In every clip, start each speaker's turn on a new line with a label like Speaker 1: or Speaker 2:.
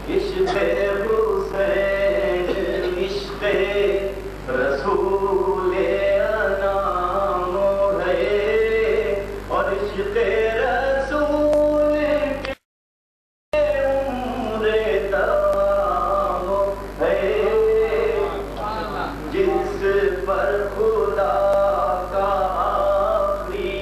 Speaker 1: عشق حسین عشق رسول انام ہے اور عشق رسول کے عمر تمام ہے جس پر خدا کا آخری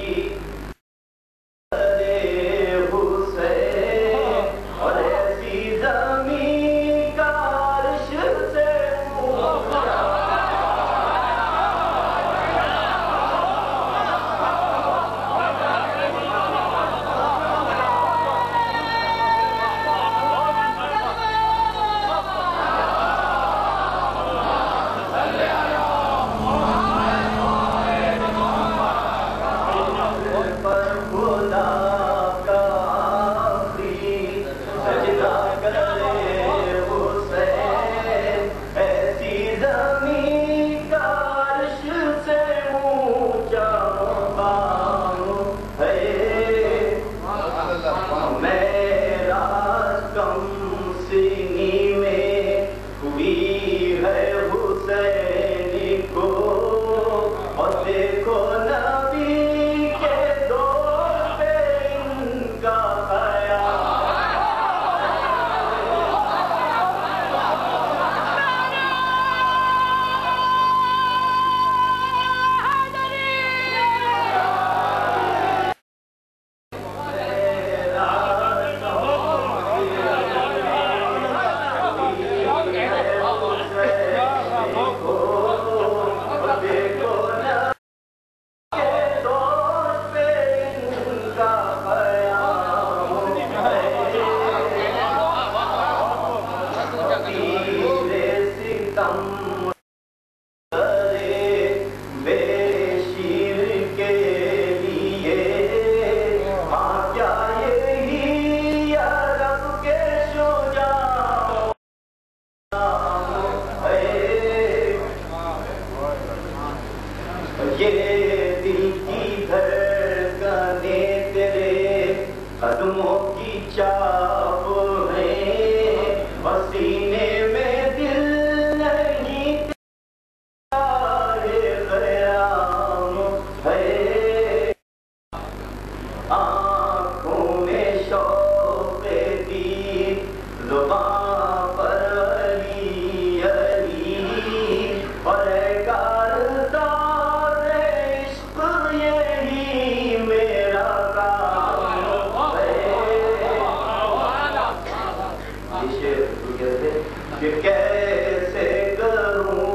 Speaker 1: قدموں کی چاپ ہے پسینے میں دل نہیں خیام ہے آنکھوں میں شوق دید زبان پر علی علی اور کارزار عشق یہی میرا کام کہ کیسے کروں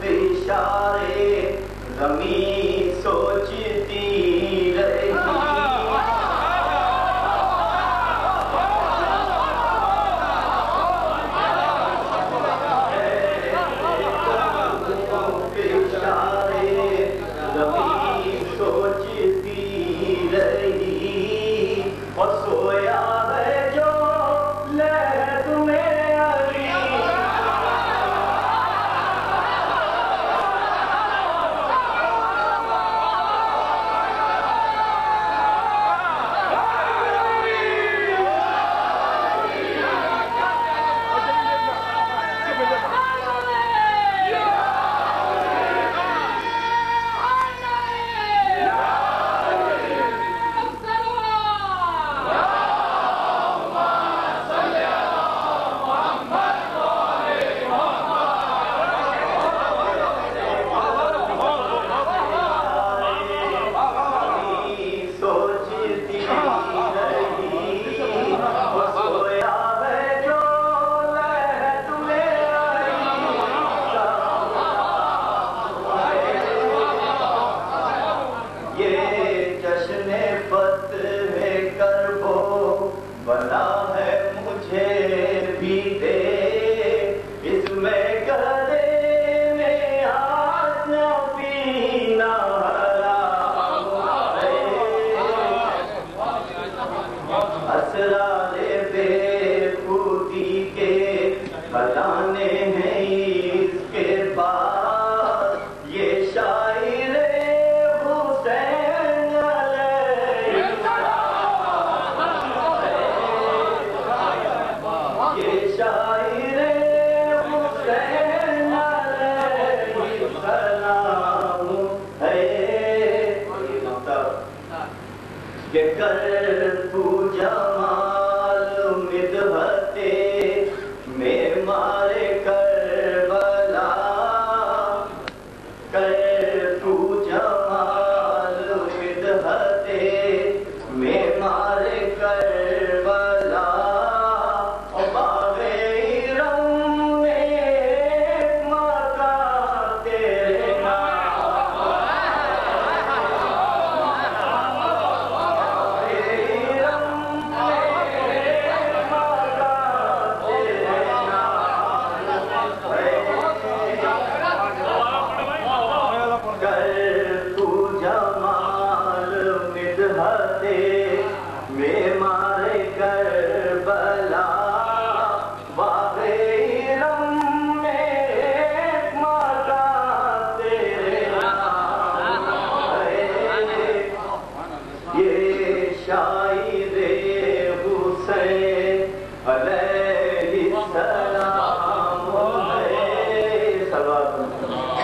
Speaker 1: اشارے زمین سوچتی رہی اشارے زمین سوچتی رہی اور سویا ہے جو لہد میں بنا ہے مجھے بھی دے اس میں گلے میں ہاتھ نہ پینا حرام ہے اسرار بے خودی کے خزانے ہیں اس کے پاس یہ شاعر حسین علیہ علیہ السلام ہے صلوات